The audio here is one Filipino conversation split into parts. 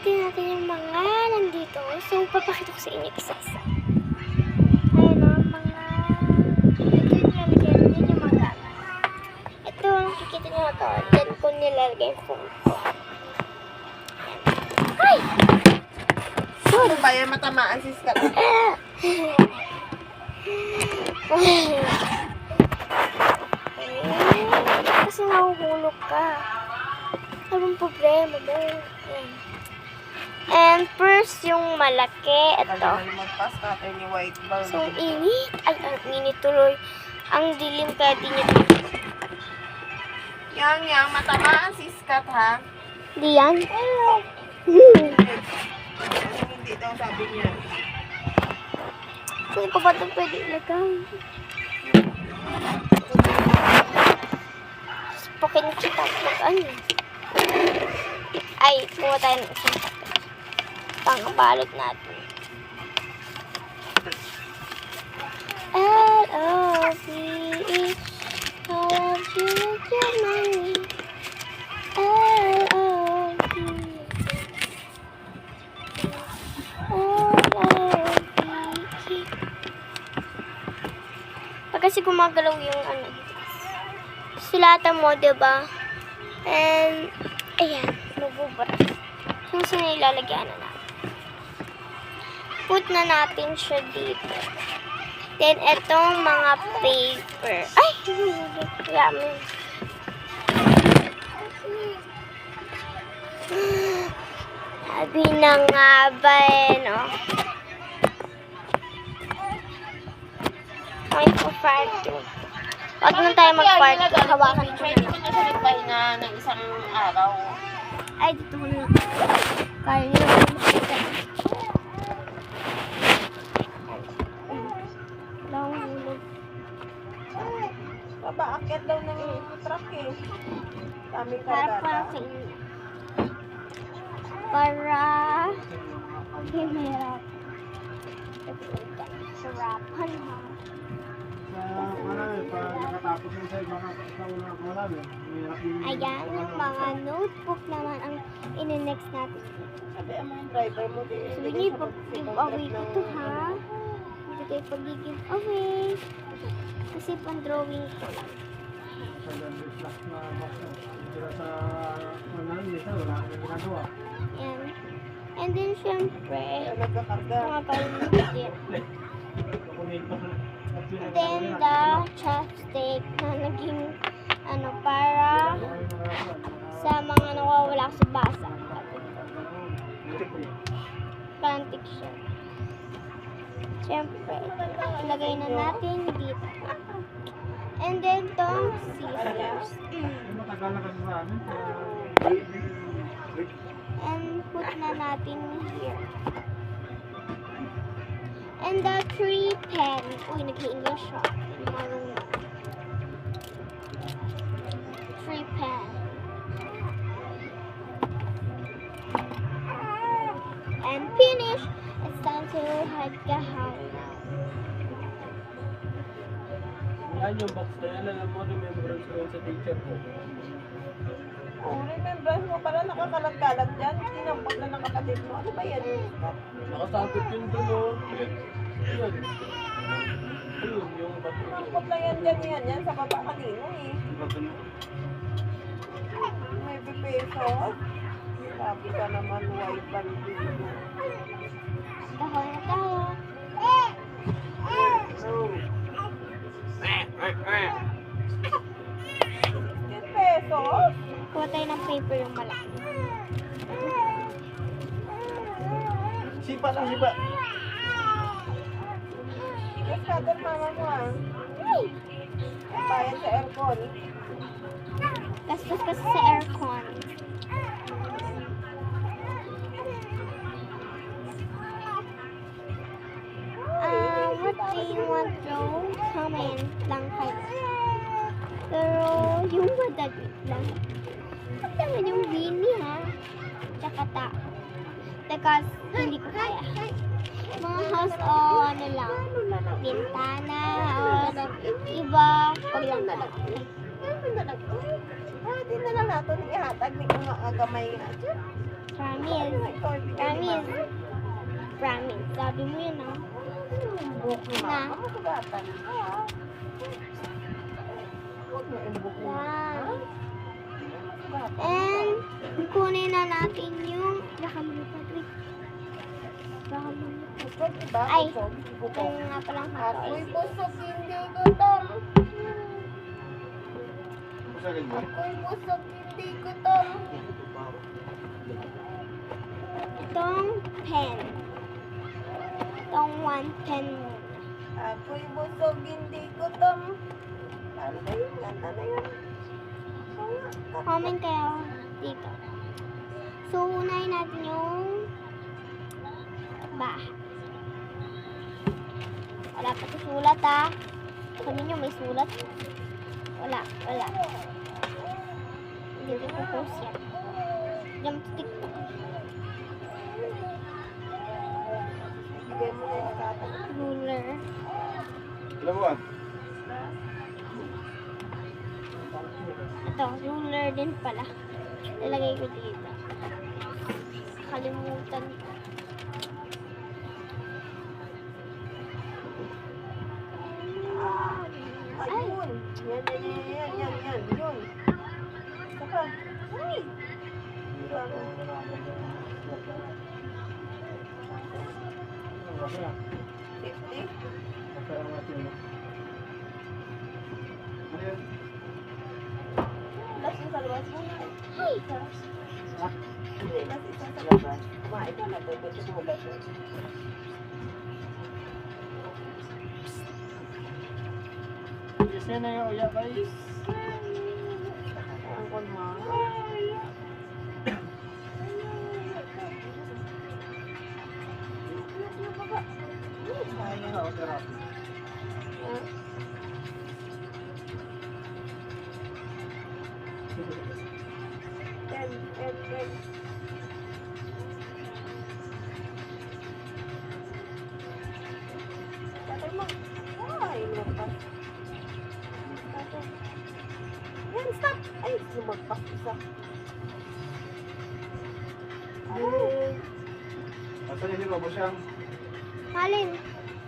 gamitin natin yung mga nandito. So, papakita ko sa inyo isa-isa. Ayan o, mga... Ito yung nilalagay. Yan yung mga gamit. Ito, nakikita nyo ito. Yan ko nilalagay yung phone ko. Ay! Ano ba yan? Matamaan si Scott. Kasi nahuhulog ka. Anong problema mo? Ayan. And first, yung malaki. Ito. Magpas natin yung white bulb. So, init. Ay, ang init tuloy. Ang dilim kaya di niya. Yang, matamaan si Scott, ha? Di yan? Hindi daw sabi niya. Saan ko ba ito pwede ilagay? Spoken kita. Ano? Ay, kuha tayo ng isang pangbalot natin. L-O-V-E I love you with your money. L-O-V-E L-O-V-E Pag kasi gumagalaw yung ano, sulatan mo, diba? And, ayan, mabuburas. Kung saan ilalagyan na natin. Put na natin siya dito. Then, etong mga paper. Ay! Yaman. Sabi na nga ba no? Ay, part 2. Wag na tayo mag-part 2. Hawakan ko Pwede na. ko na siya nagpahinga ng isang araw. Ay, dito ko na. Kaya nyo na makita. Nahulog. Baba, akyat daw ng truck eh. Daming Para kargata. sa inyo. Para hirap. Sarapan ha. Ayan, yung mga notebook naman ang ine-next natin. Sabi ang mga driver mo din. So, we need pag-giveaway ko to ha. Hindi tayo pag-giveaway. Kasi pan-drawing ko lang. Ayan. And then, syempre, Nagkakarga. mga pamilya. And then, the chopstick na naging, ano, para sa mga nawawala sa basa. Plantik siya. Siyempre, ilagay na natin dito. And then, tong scissors. And put na natin here. And the 3 pen. Uy, nag-English siya. Marunong. 3 pen. And finish. It's time to head kahal. Yan yung box na yan. Alam mo, remembrance ko sa teacher ko. Oh, remembrance mo pala nakakalat-kalat dyan. Tinampag na ng kapatid mo. Ano ba yan? Nakasakot yun doon, oh. Yan. Ayun, yung bato. Tinampag lang yan dyan yan. Sa baba kanino eh. May pipeso. Sabi ka naman, white bandito. Kahal na tayo. Pesos? Kuha tayo ng paper yung malaki. Sipa lang, sipa. Kaskador mama mo ah. Bayad sa aircon. Gastos kasi sa aircon. What do you want to comment lang kayo? Pero yung madali lang. Huwag naman yung Winnie ha. Tsaka Teka, hindi ko kaya. Mga house o ano lang. Bintana o iba. Huwag lang natin. Hindi na lang natin ihatag ni kung maagamay nga dyan. Promise. Promise. Promise. Sabi mo yun, ah. Book Na. na. Masugatan. Huwag mo i-book mo. Yan. Masugatan. And, kunin na natin yung... Baka malipad, wait. Baka malipad. Busog, diba? Ay. Busog. Busog. Kaya nga palang Ako'y hapon. busog, hindi gutom. Busagin mo. Ako'y busog, hindi gutom. Itong pen. Itong 1 pen muna. Ako'y busog, hindi gutom. Ano ba yun? Ganda na yun. Oo nga. Comment kayo dito. So, unahin natin yung bahay. Wala pa ito sulat, ah. Sabi nyo may sulat. Wala. Hindi ko po-post yan. Jump to TikTok. Bigyan mo na yung tatay. Ruler. Alam mo ba? Ito, ruler din pala. Ilagay ko dito. Kalimutan ko. Ayun. Yan. Yun. Saka. Ay. Okay. 50. Okay ang ating ano. Ano yan? Last yung sa labas mo. Hey! Ha? Hindi, last isa sa labas. Kumain ka na to. Ba't sumulat to? Yes, yan na yung uya guys. Ang kulma. Sayang ako sa rapi. Ten. Tatay mo. Ay, lumagpas. Tatay. Yan, stop! Ay, lumagpas isa. Ay, Asan yung robo siyang? Halin.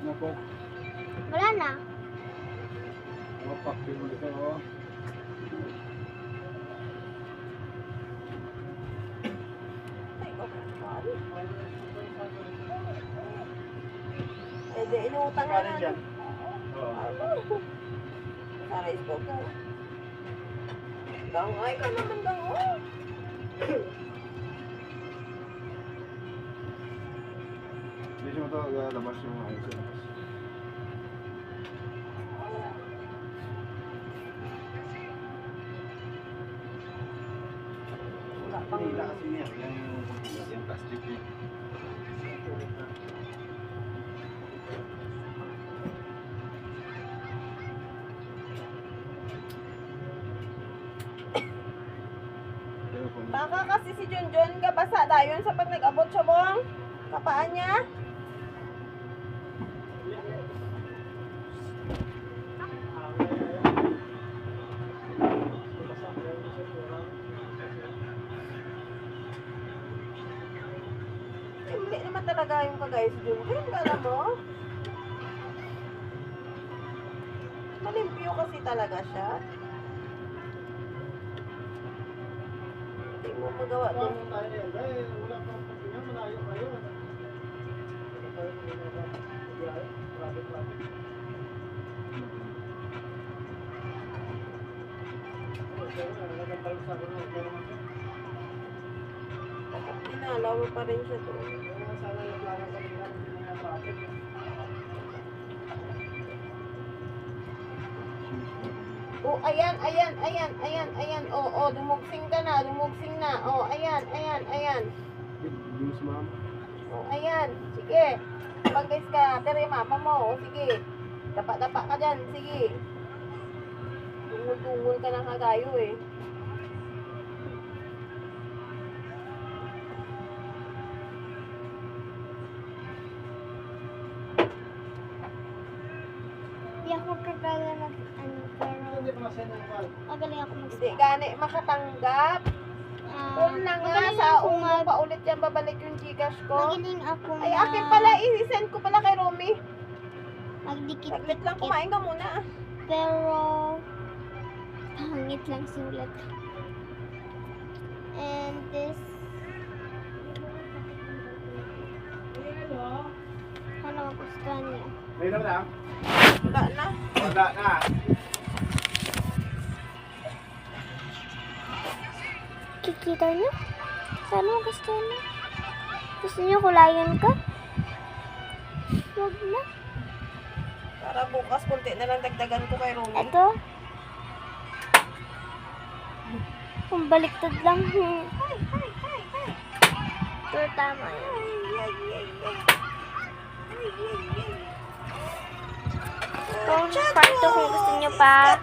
Napo. Wala na. Mapak din mo dito. Oh. ay, okay. Eh, di, inuutang na Kanin dyan. Oo. Sa rice cooker. Gangay ka naman, gangay. Hindi siya ito labas yung ayos sa labas. Wala pang... Hindi kasi niya. Yung plastic niya. Pero kung Baka kasi si Junjun kabasa dayon sa pag nag-abot siya bong kapaan niya. Hindi naman talaga yung kagaya si Junjun, kala mo? Malimpyo kasi talaga siya. Hindi mo magawa din. Pinalaw mo pa rin siya doon. Oh, ayan. Oh, dumugsing ka na, dumugsing na. Oh, ayan. Bilis ma'am. Oh, ayan. Sige. Pag-guys ka, tere mama mo. Oh, sige. Dapa-dapa ka dyan. Sige. Tungol-tungol ka ng kagayo eh. Hindi ako kagaya mag pero Hindi pa masaya ng pal. magaling ako mag Hindi gani makatanggap. Call na nga, magaling sa ako umo pa ulit yan, babalik yung Gcash ko. magaling ako Ay, akin pala, i-send ko pala kay Romy. magdikit. Saglit lang, kumain ka muna. Pero, pangit lang sulat. And this, ano magustuhan niya? Mayroon lang? Wala na. Wala na. Kikita niyo? Ano magustuhan niya? Gusto niyo kulayan ka? Huwag na. Para bukas, kunti na lang dagdagan ko kay Romy. Ito. Kung baliktad lang. Ito, tama yun. Kung parto kung gusto niyo pa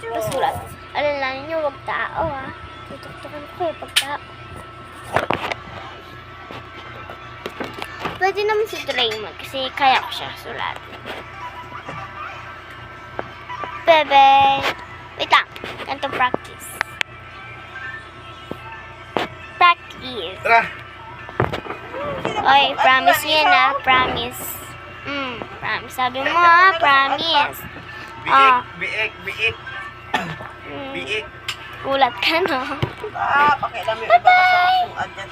pasulat. Alalahanin niyo, huwag tao ha. Tutuktukan ko eh, pag tao. Pwede naman si Draymond kasi kaya ko siya sulat. Bebe! Wait lang. Ganito practice. Practice. Tara! Oy, promise yun ah. Promise. Promise. Sabi mo ah, promise. Ah. Biik, biik, Mm, biik. Gulat ka no? Pakialam yung iba kasi kung andyan.